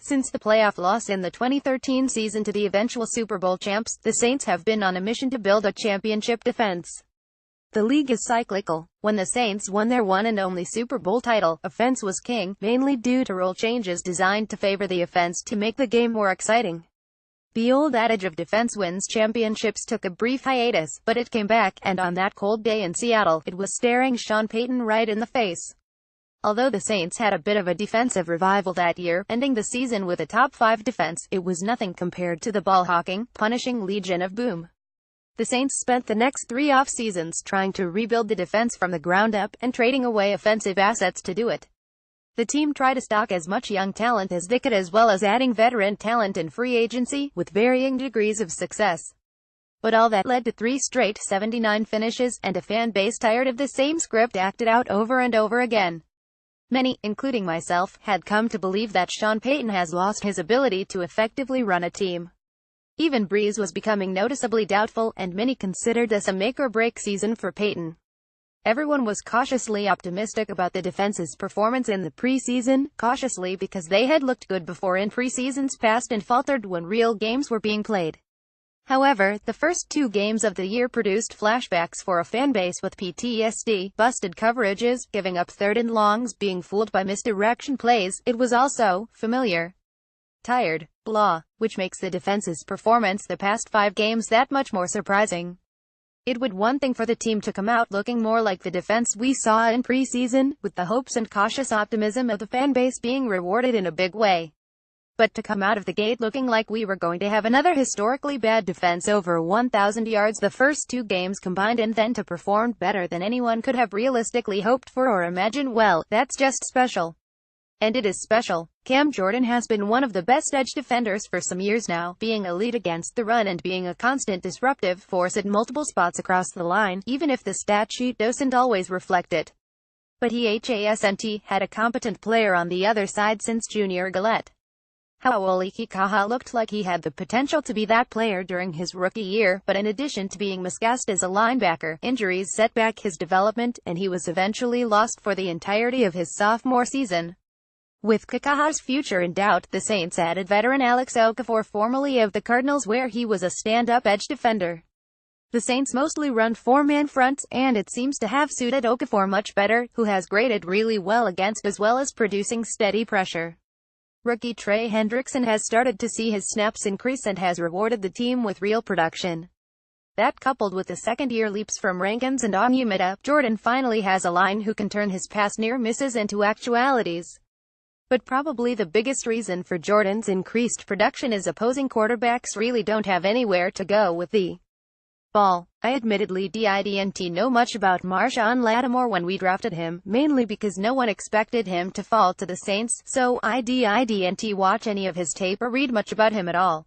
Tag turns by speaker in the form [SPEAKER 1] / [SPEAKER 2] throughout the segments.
[SPEAKER 1] Since the playoff loss in the 2013 season to the eventual Super Bowl champs, the Saints have been on a mission to build a championship defense. The league is cyclical. When the Saints won their one and only Super Bowl title, offense was king, mainly due to rule changes designed to favor the offense to make the game more exciting. The old adage of defense wins championships took a brief hiatus, but it came back, and on that cold day in Seattle, it was staring Sean Payton right in the face. Although the Saints had a bit of a defensive revival that year, ending the season with a top-5 defense, it was nothing compared to the ball-hawking, punishing Legion of Boom. The Saints spent the next 3 off-seasons trying to rebuild the defense from the ground up, and trading away offensive assets to do it. The team tried to stock as much young talent as they could as well as adding veteran talent in free agency, with varying degrees of success. But all that led to 3 straight 79 finishes, and a fan base tired of the same script acted out over and over again. Many, including myself, had come to believe that Sean Payton has lost his ability to effectively run a team. Even Breeze was becoming noticeably doubtful, and many considered this a make-or-break season for Payton. Everyone was cautiously optimistic about the defense's performance in the preseason, cautiously because they had looked good before in preseasons past and faltered when real games were being played. However, the first 2 games of the year produced flashbacks for a fanbase with PTSD, busted coverages, giving up 3rd and longs, being fooled by misdirection plays. It was also familiar, tired, blah, which makes the defense's performance the past 5 games that much more surprising. It would one thing for the team to come out looking more like the defense we saw in preseason, with the hopes and cautious optimism of the fanbase being rewarded in a big way. But to come out of the gate looking like we were going to have another historically bad defense over 1,000 yards the first 2 games combined, and then to perform better than anyone could have realistically hoped for or imagined, well, that's just special. And it is special. Cam Jordan has been one of the best edge defenders for some years now, being elite against the run and being a constant disruptive force at multiple spots across the line, even if the stat sheet doesn't always reflect it. But he hasn't had a competent player on the other side since Junior Galette. Hau'oli Kikaha looked like he had the potential to be that player during his rookie year, but in addition to being miscast as a linebacker, injuries set back his development, and he was eventually lost for the entirety of his sophomore season. With Kikaha's future in doubt, the Saints added veteran Alex Okafor, formerly of the Cardinals, where he was a stand-up edge defender. The Saints mostly run 4-man fronts, and it seems to have suited Okafor much better, who has graded really well against as well as producing steady pressure. Rookie Trey Hendrickson has started to see his snaps increase and has rewarded the team with real production. That, coupled with the second-year leaps from Rankins and Onyemata, Jordan finally has a line who can turn his past near misses into actualities. But probably the biggest reason for Jordan's increased production is opposing quarterbacks really don't have anywhere to go with the ball. I admittedly didn't know much about Marshawn Lattimore when we drafted him, mainly because no one expected him to fall to the Saints, so I didn't watch any of his tape or read much about him at all.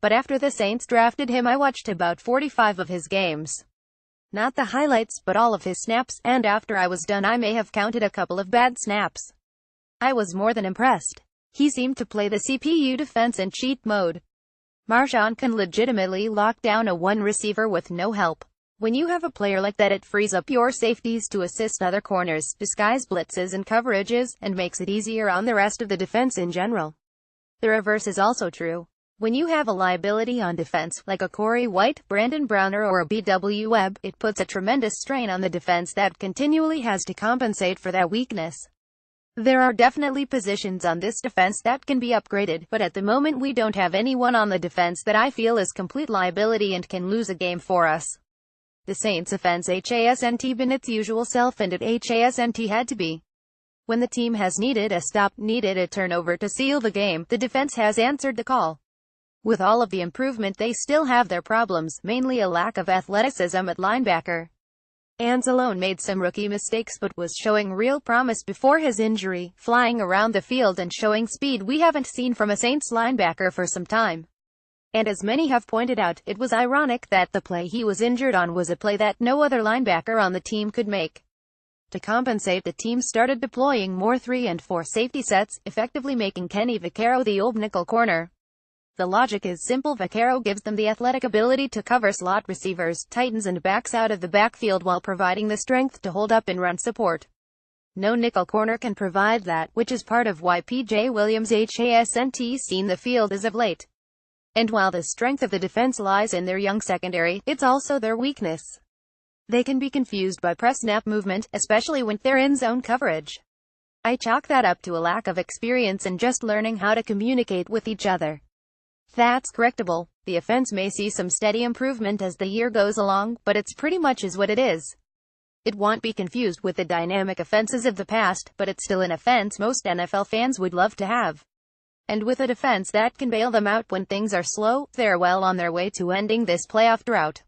[SPEAKER 1] But after the Saints drafted him, I watched about 45 of his games. Not the highlights, but all of his snaps, and after I was done I may have counted a couple of bad snaps. I was more than impressed. He seemed to play the CPU defense in cheat mode. Marshawn can legitimately lock down a one receiver with no help. When you have a player like that, it frees up your safeties to assist other corners, disguise blitzes and coverages, and makes it easier on the rest of the defense in general. The reverse is also true. When you have a liability on defense, like a Corey White, Brandon Browner or a B.W. Webb, it puts a tremendous strain on the defense that continually has to compensate for that weakness. There are definitely positions on this defense that can be upgraded, but at the moment we don't have anyone on the defense that I feel is complete liability and can lose a game for us. The Saints' offense hasn't been its usual self, and it hasn't had to be. When the team has needed a stop, needed a turnover to seal the game, the defense has answered the call. With all of the improvement, they still have their problems, mainly a lack of athleticism at linebacker. Anzalone made some rookie mistakes but was showing real promise before his injury, flying around the field and showing speed we haven't seen from a Saints linebacker for some time. And as many have pointed out, it was ironic that the play he was injured on was a play that no other linebacker on the team could make. To compensate, the team started deploying more 3 and 4 safety sets, effectively making Kenny Vaccaro the old nickel corner. The logic is simple. Vaccaro gives them the athletic ability to cover slot receivers, tight ends and backs out of the backfield while providing the strength to hold up in run support. No nickel corner can provide that, which is part of why PJ Williams hasn't seen the field as of late. And while the strength of the defense lies in their young secondary, it's also their weakness. They can be confused by press-snap movement, especially when they're in zone coverage. I chalk that up to a lack of experience and just learning how to communicate with each other. That's correctable. The offense may see some steady improvement as the year goes along, but it's pretty much is what it is. It won't be confused with the dynamic offenses of the past, but it's still an offense most NFL fans would love to have. And with a defense that can bail them out when things are slow, they're well on their way to ending this playoff drought.